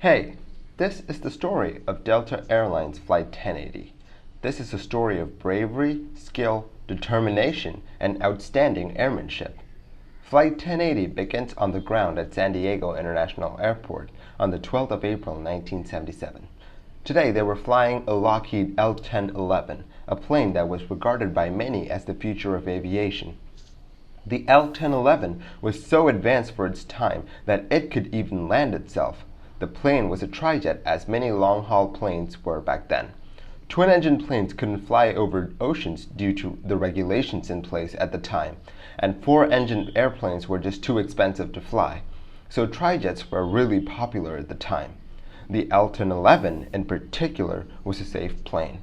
Hey, this is the story of Delta Airlines Flight 1080. This is a story of bravery, skill, determination, and outstanding airmanship. Flight 1080 begins on the ground at San Diego International Airport on the 12th of April 1977. Today they were flying a Lockheed L-1011, a plane that was regarded by many as the future of aviation. The L-1011 was so advanced for its time that it could even land itself. The plane was a trijet, as many long-haul planes were back then. Twin-engine planes couldn't fly over oceans due to the regulations in place at the time, and four-engine airplanes were just too expensive to fly. So trijets were really popular at the time. The L-1011 in particular was a safe plane.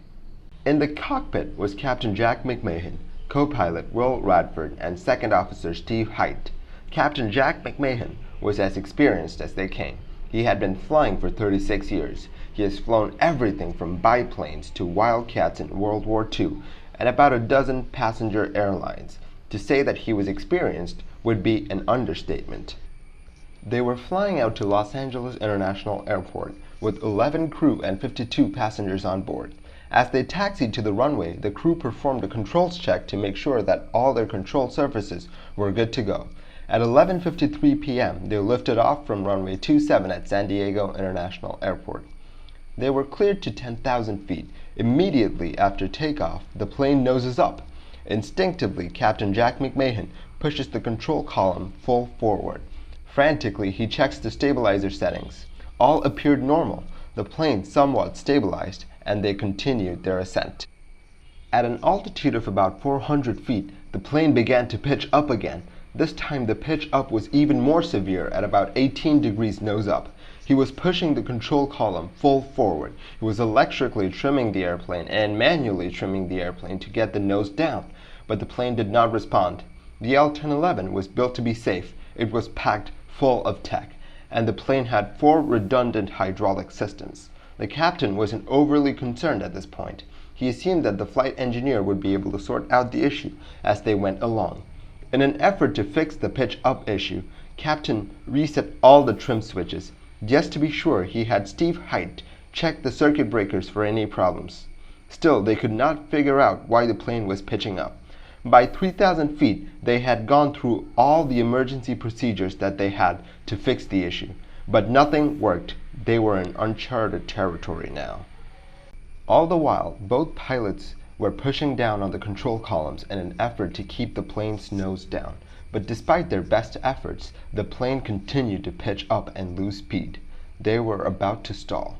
In the cockpit was Captain Jack McMahon, co-pilot Will Radford, and Second Officer Steve Height. Captain Jack McMahon was as experienced as they came. He had been flying for 36 years. He has flown everything from biplanes to Wildcats in World War II and about a dozen passenger airlines. To say that he was experienced would be an understatement. They were flying out to Los Angeles International Airport with 11 crew and 52 passengers on board. As they taxied to the runway, the crew performed a controls check to make sure that all their control surfaces were good to go. At 11:53 p.m., they lifted off from runway 27 at San Diego International Airport. They were cleared to 10,000 feet. Immediately after takeoff, the plane noses up. Instinctively, Captain Jack McMahon pushes the control column full forward. Frantically, he checks the stabilizer settings. All appeared normal. The plane somewhat stabilized, and they continued their ascent. At an altitude of about 400 feet, the plane began to pitch up again. This time the pitch up was even more severe at about 18 degrees nose up. He was pushing the control column full forward. He was electrically trimming the airplane and manually trimming the airplane to get the nose down, but the plane did not respond. The L-1011 was built to be safe. It was packed full of tech, and the plane had 4 redundant hydraulic systems. The captain wasn't overly concerned at this point. He assumed that the flight engineer would be able to sort out the issue as they went along. In an effort to fix the pitch up issue, Captain reset all the trim switches. Just to be sure, he had Steve Height check the circuit breakers for any problems. Still, they could not figure out why the plane was pitching up. By 3,000 feet, they had gone through all the emergency procedures that they had to fix the issue, but nothing worked. They were in uncharted territory now. All the while, both pilots were pushing down on the control columns in an effort to keep the plane's nose down. But despite their best efforts, the plane continued to pitch up and lose speed. They were about to stall.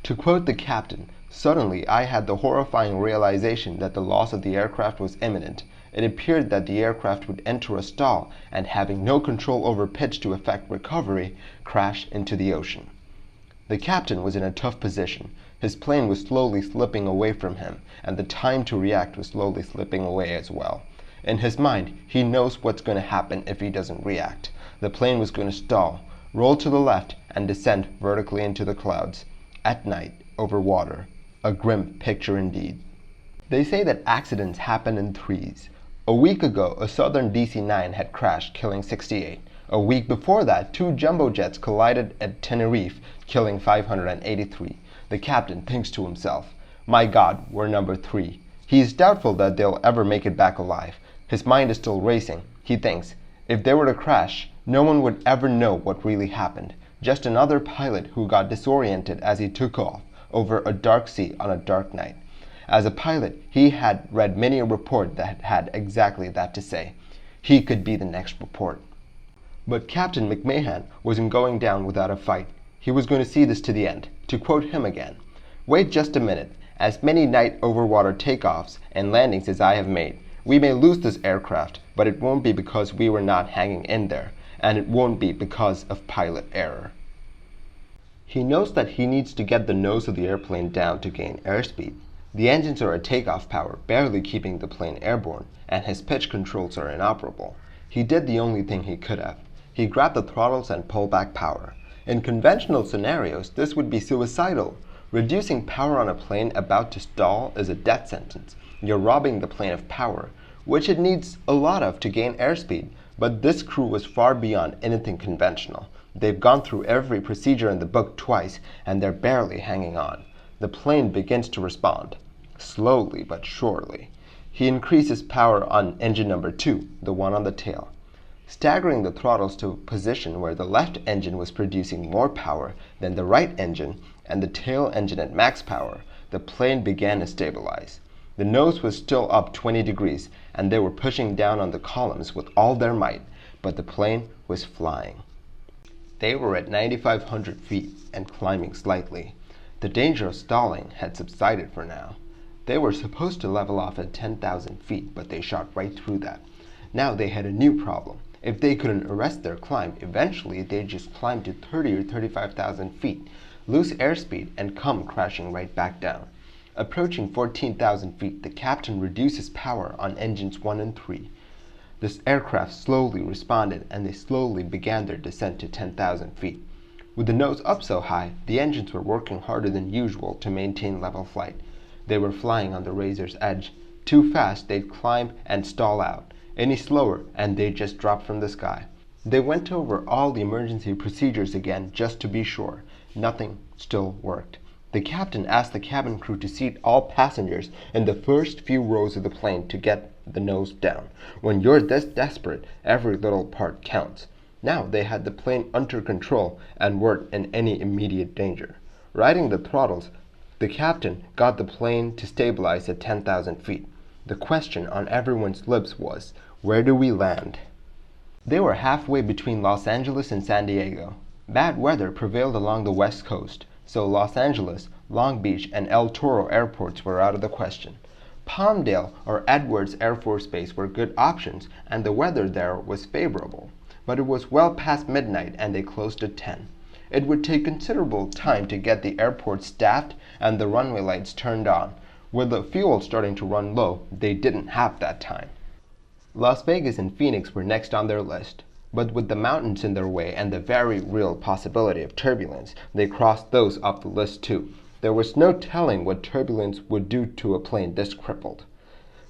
To quote the captain, "Suddenly I had the horrifying realization that the loss of the aircraft was imminent. It appeared that the aircraft would enter a stall and, having no control over pitch to effect recovery, crash into the ocean." The captain was in a tough position. His plane was slowly slipping away from him, and the time to react was slowly slipping away as well. In his mind, he knows what's going to happen if he doesn't react. The plane was going to stall, roll to the left, and descend vertically into the clouds. At night, over water. A grim picture indeed. They say that accidents happen in threes. A week ago, a Southern DC-9 had crashed, killing 68. A week before that, 2 jumbo jets collided at Tenerife, killing 583. The captain thinks to himself, "My God, we're number 3. He is doubtful that they'll ever make it back alive. His mind is still racing. He thinks, if they were to crash, no one would ever know what really happened. Just another pilot who got disoriented as he took off over a dark sea on a dark night. As a pilot, he had read many a report that had exactly that to say. He could be the next report. But Captain McMahon wasn't going down without a fight. He was going to see this to the end. To quote him again, "Wait just a minute. As many night overwater takeoffs and landings as I have made, we may lose this aircraft, but it won't be because we were not hanging in there, and it won't be because of pilot error." He knows that he needs to get the nose of the airplane down to gain airspeed. The engines are at takeoff power, barely keeping the plane airborne, and his pitch controls are inoperable. He did the only thing he could have. He grabbed the throttles and pulled back power. In conventional scenarios, this would be suicidal. Reducing power on a plane about to stall is a death sentence. You're robbing the plane of power, which it needs a lot of to gain airspeed. But this crew was far beyond anything conventional. They've gone through every procedure in the book twice, and they're barely hanging on. The plane begins to respond, slowly but surely. He increases power on engine number 2, the one on the tail, staggering the throttles to a position where the left engine was producing more power than the right engine and the tail engine at max power. The plane began to stabilize. The nose was still up 20 degrees, and they were pushing down on the columns with all their might, but the plane was flying. They were at 9,500 feet and climbing slightly. The danger of stalling had subsided for now. They were supposed to level off at 10,000 feet, but they shot right through that. Now they had a new problem. If they couldn't arrest their climb, eventually they'd just climb to 30 or 35,000 feet, lose airspeed, and come crashing right back down. Approaching 14,000 feet, the captain reduces power on engines 1 and 3. This aircraft slowly responded, and they slowly began their descent to 10,000 feet. With the nose up so high, the engines were working harder than usual to maintain level flight. They were flying on the razor's edge. Too fast, they'd climb and stall out. Any slower, and they'd just drop from the sky. They went over all the emergency procedures again just to be sure. Nothing still worked. The captain asked the cabin crew to seat all passengers in the first few rows of the plane to get the nose down. When you're this desperate, every little part counts. Now they had the plane under control and weren't in any immediate danger. Riding the throttles, the captain got the plane to stabilize at 10,000 feet. The question on everyone's lips was, where do we land? They were halfway between Los Angeles and San Diego. Bad weather prevailed along the west coast, so Los Angeles, Long Beach, and El Toro airports were out of the question. Palmdale or Edwards Air Force Base were good options, and the weather there was favorable. But it was well past midnight, and they closed at 10. It would take considerable time to get the airport staffed and the runway lights turned on. With the fuel starting to run low, they didn't have that time. Las Vegas and Phoenix were next on their list, but with the mountains in their way and the very real possibility of turbulence, they crossed those off the list too. There was no telling what turbulence would do to a plane this crippled.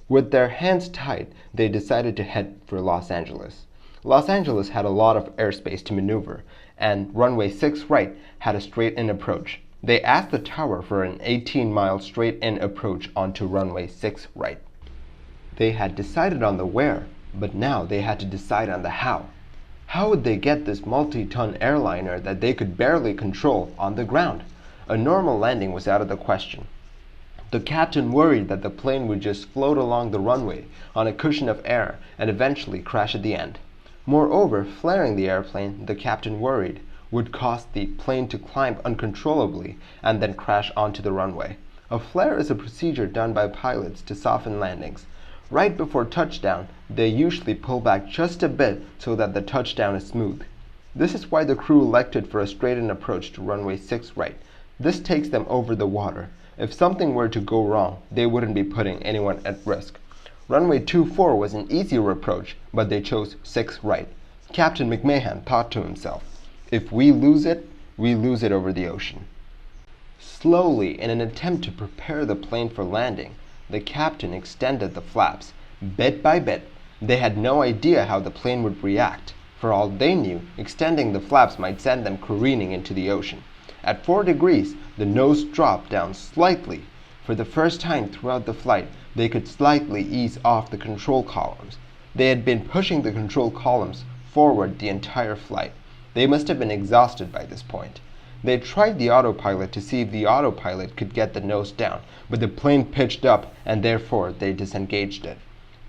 With their hands tied, they decided to head for Los Angeles. Los Angeles had a lot of airspace to maneuver, and runway 6 right had a straight-in approach. They asked the tower for an 18-mile straight-in approach onto runway 6 right. They had decided on the where, but now they had to decide on the how. How would they get this multi-ton airliner that they could barely control on the ground? A normal landing was out of the question. The captain worried that the plane would just float along the runway on a cushion of air and eventually crash at the end. Moreover, flaring the airplane, the captain worried, would cause the plane to climb uncontrollably and then crash onto the runway. A flare is a procedure done by pilots to soften landings. Right before touchdown, they usually pull back just a bit so that the touchdown is smooth. This is why the crew elected for a straight-in approach to runway 6 right. This takes them over the water. If something were to go wrong, they wouldn't be putting anyone at risk. Runway 24 was an easier approach, but they chose 6 right. Captain McMahon thought to himself, if we lose it over the ocean. Slowly, in an attempt to prepare the plane for landing, the captain extended the flaps, bit by bit. They had no idea how the plane would react. For all they knew, extending the flaps might send them careening into the ocean. At 4 degrees, the nose dropped down slightly. For the first time throughout the flight, they could slightly ease off the control columns. They had been pushing the control columns forward the entire flight. They must have been exhausted by this point. They tried the autopilot to see if the autopilot could get the nose down, but the plane pitched up and therefore they disengaged it.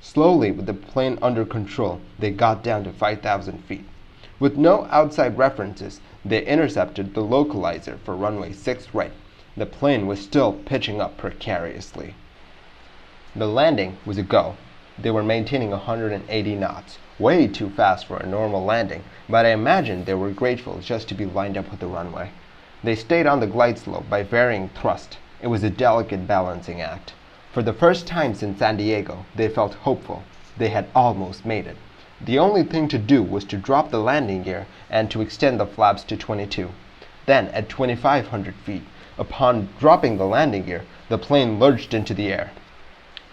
Slowly, with the plane under control, they got down to 5,000 feet. With no outside references, they intercepted the localizer for runway 6 right. The plane was still pitching up precariously. The landing was a go. They were maintaining 180 knots, way too fast for a normal landing, but I imagine they were grateful just to be lined up with the runway. They stayed on the glide slope by varying thrust. It was a delicate balancing act. For the first time since San Diego, they felt hopeful. They had almost made it. The only thing to do was to drop the landing gear and to extend the flaps to 22. Then, at 2,500 feet, upon dropping the landing gear, the plane lurched into the air.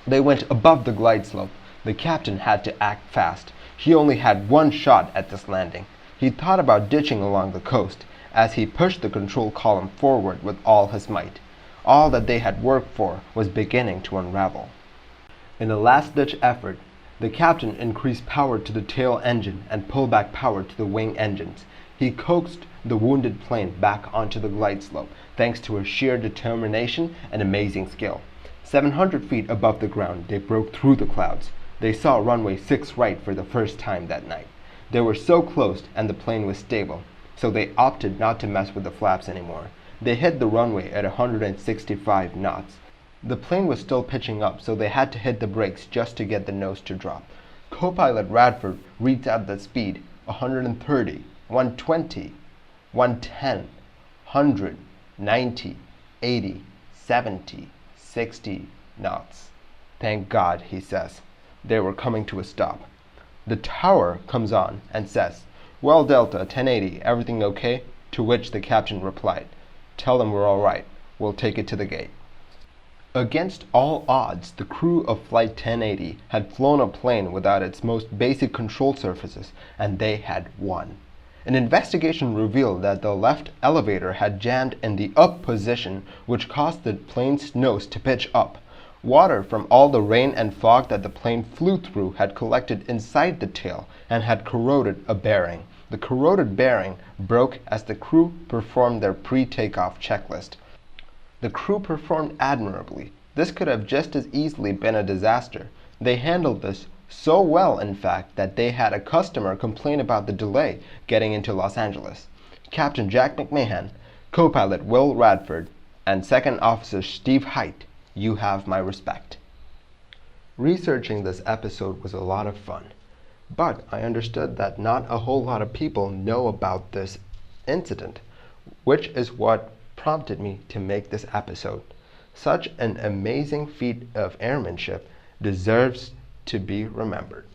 They went above the glide slope. The captain had to act fast. He only had one shot at this landing. He thought about ditching along the coast as he pushed the control column forward with all his might. All that they had worked for was beginning to unravel. In a last-ditch effort, the captain increased power to the tail engine and pulled back power to the wing engines. He coaxed the wounded plane back onto the glide slope thanks to his sheer determination and amazing skill. 700 feet above the ground, they broke through the clouds. They saw runway 6 right for the first time that night. They were so close and the plane was stable, so they opted not to mess with the flaps anymore. They hit the runway at 165 knots. The plane was still pitching up, so they had to hit the brakes just to get the nose to drop. Co-pilot Radford reads out the speed: 130, 120, 110, 100, 90, 80, 70, 60 knots. Thank God, he says. They were coming to a stop. The tower comes on and says, "Well, Delta, 1080, everything okay?" To which the captain replied, "Tell them we're all right. We'll take it to the gate." Against all odds, the crew of Flight 1080 had flown a plane without its most basic control surfaces, and they had won. An investigation revealed that the left elevator had jammed in the up position, which caused the plane's nose to pitch up. Water from all the rain and fog that the plane flew through had collected inside the tail and had corroded a bearing. The corroded bearing broke as the crew performed their pre-takeoff checklist. The crew performed admirably. This could have just as easily been a disaster. They handled this so well, in fact, that they had a customer complain about the delay getting into Los Angeles. Captain Jack McMahon, co-pilot Will Radford, and Second Officer Steve Height, you have my respect. Researching this episode was a lot of fun, but I understood that not a whole lot of people know about this incident, which is what prompted me to make this episode. Such an amazing feat of airmanship deserves to be remembered.